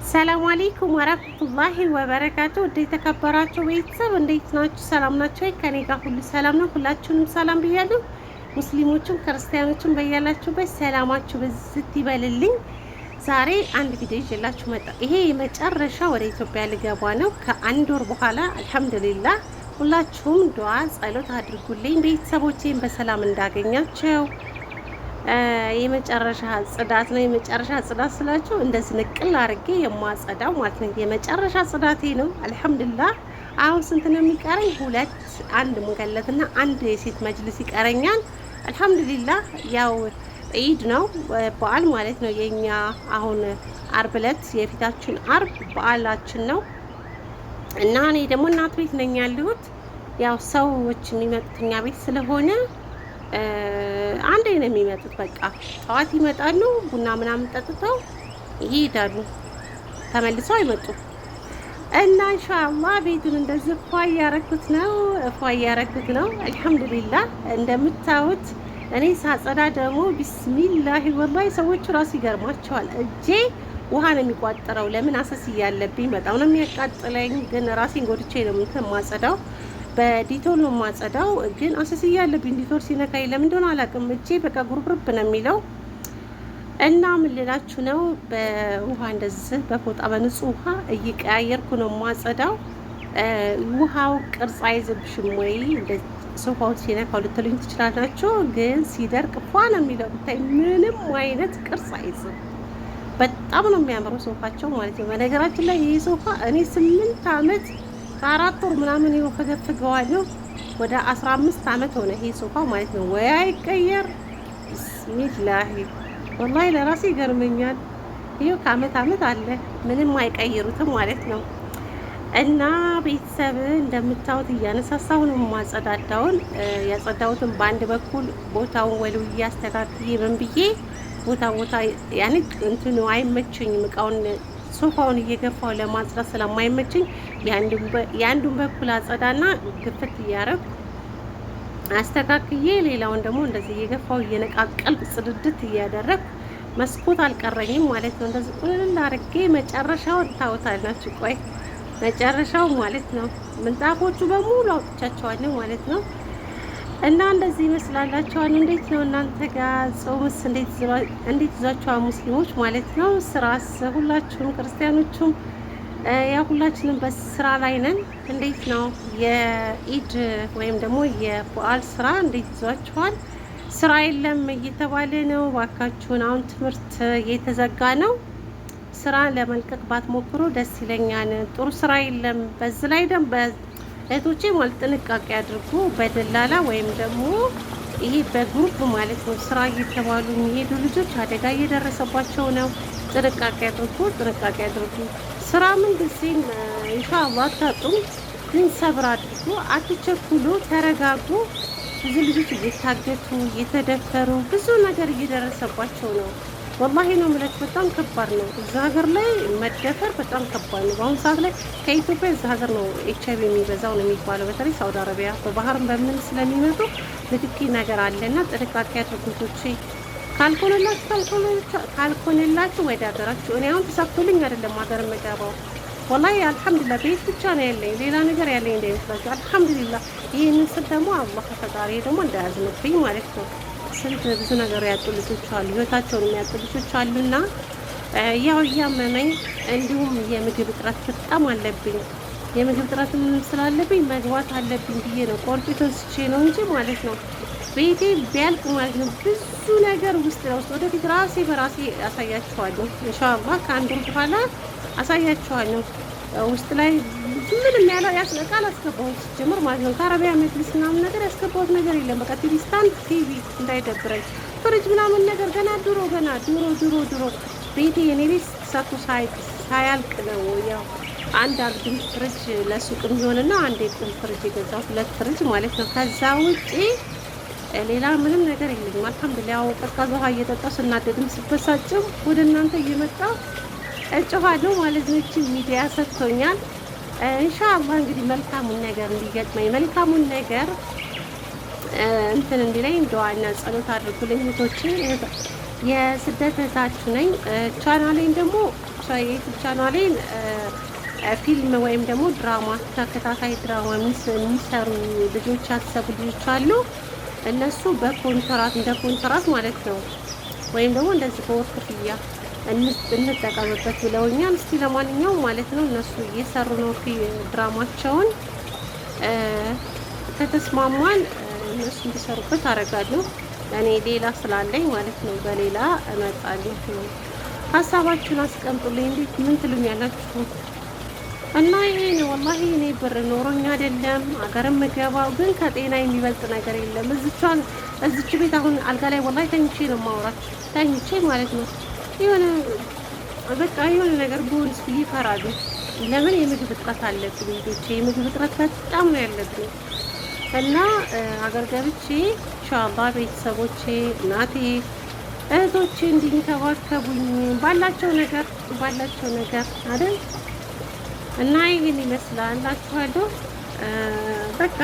ሰላም አለይኩም ወራህመቱላሂ ወበረካቱ። እንዴት ተከበራችሁ ቤተሰብ እንዴት ናችሁ? ሰላም ናችሁ? ከኔ ጋር ሁሉ ሰላም ነው። ሁላችሁንም ሰላም ብያለሁ። ሙስሊሞችም ክርስቲያኖችም በያላችሁበት ሰላማችሁ በዝት ይበልልኝ። ዛሬ አንድ ቪዲዮ ይዤላችሁ መጣ። ይሄ የመጨረሻ ወደ ኢትዮጵያ ልገባ ነው ከአንድ ወር በኋላ አልሐምዱሊላህ። ሁላችሁም ዱዓ ጸሎት አድርጉልኝ ቤተሰቦቼን በሰላም እንዳገኛቸው። የመጨረሻ ጽዳት ነው። የመጨረሻ ጽዳት ስላችሁ እንደዚህ ንቅል አድርጌ የማጸዳው ማለት ነው። የመጨረሻ ጽዳቴ ነው አልሐምዱሊላህ። አሁን ስንት ነው የሚቀረኝ? አንድ ሙገለትና አንድ የሴት መጅልስ ይቀረኛል አልሐምዱሊላህ። ያው ዒድ ነው በዓል ማለት ነው የኛ። አሁን አርብ ዕለት የፊታችን አርብ በዓላችን ነው እና እኔ ደግሞ እናት ቤት ነኝ ያለሁት። ያው ሰዎች የሚመጡት እኛ ቤት ስለሆነ አንዴ ነው የሚመጡት። በቃ ጠዋት ይመጣሉ፣ ቡና ምናምን ጠጥተው ይሄዳሉ፣ ተመልሰው አይመጡም። እና ኢንሻአላህ ቤቱን እንደዚህ ፏ እያረኩት ነው አልሐምዱሊላህ። እንደምታዩት እኔ ሳጸዳ ደግሞ ቢስሚላህ ወላሂ ሰዎቹ ራሱ ይገርማቸዋል። እጄ ውሃ ነው የሚቋጥረው። ለምን አሰስ እያለብኝ በጣም ነው የሚያቃጥለኝ። ግን ራሴን ጎድቼ ነው የማጸዳው። በዲቶል ነው የማጸዳው። ግን አሰስ እያለብኝ ዲቶል ሲነካኝ ለምን እንደሆነ አላውቅም። እጄ በቃ ጉርብርብ ነው የሚለው። እና ምን ልላችሁ ነው፣ በውሃ እንደዚህ በፎጣ በንጹህ ውሃ እየቀያየርኩ ነው የማጸዳው። ውሃው ቅርጽ አይዝብሽም ወይ ሶፋውን ሲነካው ልትሉኝ ትችላላችሁ። ግን ሲደርቅ ፏ ነው የሚለው። ብታይ ምንም አይነት ቅርጽ አይዝም። በጣም ነው የሚያምረው ሶፋቸው ማለት ነው። በነገራችን ላይ ይሄ ሶፋ እኔ 8 ዓመት ከ4 ወር ምናምን ይኸው ፈገፍገዋለሁ። ወደ 15 ዓመት ሆነ ይሄ ሶፋ ማለት ነው። ወይ አይቀየር ቢስሚላህ ወላሂ ለራሴ ይገርመኛል። ይኸው ከአመት አመት አለ ምንም አይቀይሩትም ማለት ነው። እና ቤተሰብ እንደምታዩት እያነሳሳሁ ነው የማጸዳዳውን። ያጸዳሁትን በአንድ በኩል ቦታውን ወልውዬ አስተካክዬ ምን ብዬ ቦታ ያኔ እንትኑ አይመቸኝም። እቃውን ሶፋውን እየገፋው ለማጽዳት ስለማይመቸኝ የአንዱን በኩል አጸዳና ግፍት እያረኩ አስተካክዬ ሌላውን ደግሞ እንደዚህ እየገፋው እየነቃቀልኩ ጽድድት እያደረኩ መስኮት አልቀረኝም ማለት ነው። እንደዚህ ቁልል አድርጌ መጨረሻውን ታውታላችሁ። ቆይ መጨረሻው ማለት ነው ምንጣፎቹ በሙሉ አውጥቻቸዋለሁ ማለት ነው። እና እንደዚህ ይመስላላችኋል። እንዴት ነው እናንተ ጋር ጾምስ እንዴት ይዟችኋል ሙስሊሞች ማለት ነው? ስራስ ሁላችሁም ክርስቲያኖቹም ያ ሁላችንም በስራ ላይ ነን። እንዴት ነው የኢድ ወይም ደግሞ የበዓል ስራ እንዴት ይዟችኋል? ስራ የለም እየተባለ ነው። ባካችሁን አሁን ትምህርት እየተዘጋ ነው። ስራ ለመልቀቅ ባትሞክሩ ደስ ይለኛል። ጥሩ ስራ የለም። በዚህ ላይ ደግሞ እህቶቼ ማለት ጥንቃቄ አድርጉ። በደላላ ወይም ደግሞ ይሄ በግሩፕ ማለት ነው ስራ እየተባሉ የሚሄዱ ልጆች አደጋ እየደረሰባቸው ነው። ጥንቃቄ አድርጉ። ስራ ምን ጊዜም ኢንሻአላህ አታጡም። ግን ሰብር አድርጉ፣ አትቸኩሉ፣ ተረጋጉ። ብዙ ልጆች እየታገቱ እየተደፈሩ ብዙ ነገር እየደረሰባቸው ነው። ወላሂ ነው ማለት በጣም ከባድ ነው። እዛ ሀገር ላይ መደፈር በጣም ከባድ ነው። በአሁኑ ሰዓት ላይ ከኢትዮጵያ እዛ ሀገር ነው HIV የሚበዛው ነው የሚባለው። በተለይ ሳውዲ አረቢያ በባህር በምን ስለሚመጡ ንክኪ ነገር አለና ጥንቃቄ አድርጉቶቼ። ካልኮነላችሁ ወደ ሀገራችሁ። እኔ አሁን ተሳክቶልኝ አይደለም ሀገር መገባው። ወላሂ አልሐምዱሊላህ ቤት ብቻ ነው ያለኝ፣ ሌላ ነገር ያለኝ እንዳይመስላችሁ። አልሐምዱሊላህ ይህንን ስል ደግሞ አላህ ፈጣሪ ደግሞ እንዳያዝንብኝ ማለት ነው። ስንት ብዙ ነገር ያጡ ልጆች አሉ፣ ህይወታቸውን የሚያጡ ልጆች አሉና ያው እያመመኝ፣ እንዲሁም የምግብ እጥረት በጣም አለብኝ። የምግብ እጥረት ስላለብኝ መግባት አለብኝ ብዬ ነው ቆርጬ ተንስቼ ነው እንጂ ማለት ነው ቤቴ ቢያልቅ ማለት ነው ብዙ ነገር ውስጥ ለውስጥ ወደፊት ራሴ በራሴ አሳያችኋለሁ ኢንሻአላህ። ከአንድ ወር በኋላ አሳያችኋለሁ። ውስጥ ላይ ምንም ያለው ያስነቃል አስገባሁት ጀምር ማለት ነው። ከአረቢያ መጅሊስ ምናምን ነገር ያስገባሁት ነገር የለም። በቃ ቲቪ ስታንድ ቲቪ እንዳይደብረኝ ፍሪጅ ምናምን ነገር ገና ድሮ ቤቴ የኔ ቤት ተሰርቶ ሳያልቅ ነው ያው አንድ አግድም ፍሪጅ ለሱቅ የሚሆንና አንድ የቁም ፍሪጅ የገዛሁት 2 ፍሪጅ ማለት ነው። ከዛ ውጪ ሌላ ምንም ነገር የለኝም። አልሐምዱሊላህ ያው ቀዝቃዛ ውሃ እየጠጣሁ ስናደድም ስበሳጭም ወደ እናንተ እየመጣሁ እጮሃለሁ ማለት ነው። እቺ ሚዲያ ሰጥቶኛል። ኢንሻአላህ እንግዲህ መልካሙን ነገር እንዲገጥመኝ መልካሙን ነገር እንትን እንዲለኝ ዱዓና ጸሎት አድርጉልኝ እህቶቼ። የስደት እህታችሁ ነኝ። ቻናሌን ደግሞ የዩቲዩብ ቻናሌን ፊልም ወይም ደግሞ ድራማ፣ ተከታታይ ድራማ የሚሰሩ ልጆች ያሰቡ ልጆች አሉ። እነሱ በኮንትራት እንደ ኮንትራት ማለት ነው ወይም ደግሞ እንደዚህ በወር ክፍያ እንጠቀምበት ብለውኛል። እስቲ ለማንኛውም ማለት ነው እነሱ እየሰሩ ነው ድራማቸውን። ከተስማማን እነሱ እንዲሰሩበት አደርጋለሁ። እኔ ሌላ ስላለኝ ማለት ነው በሌላ እመጣለሁ ነው። ሀሳባችሁን አስቀምጡልኝ። እንዴት ምን ትሉኛላችሁ? እና ይሄ ነው ወላሂ። እኔ ብር ኖሮኝ አይደለም አገርም ምገባው፣ ግን ከጤና የሚበልጥ ነገር የለም። እዚች ቤት አሁን አልጋ ላይ ወላሂ ተኝቼ ነው የማወራችሁ። ተኝቼ ማለት ነው የሆነ በቃ የሆነ ነገር ቦንስ ብዬ እፈራለሁ። ለምን የምግብ እጥረት አለብኝ ልጆቼ፣ የምግብ እጥረት በጣም ነው ያለብኝ። እና አገር ገብቼ ኢንሻአላህ ቤተሰቦቼ፣ እናቴ፣ እህቶቼ እንዲንከባከቡኝ ባላቸው ነገር አይደል። እና ይህን ይመስላል እላችኋለሁ። በቃ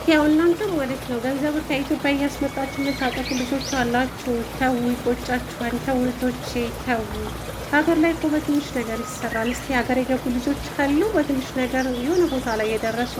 ያው እናንተም ማለት ነው ገንዘብ ከኢትዮጵያ እያስመጣችሁ የምታጠፉ ልጆች አላችሁ። ተው፣ ይቆጫችኋል። ተው እህቶቼ ተው። ሀገር ላይ እኮ በትንሽ ነገር ይሰራል። እስቲ ሀገር የገቡ ልጆች ካሉ በትንሽ ነገር የሆነ ቦታ ላይ የደረሱ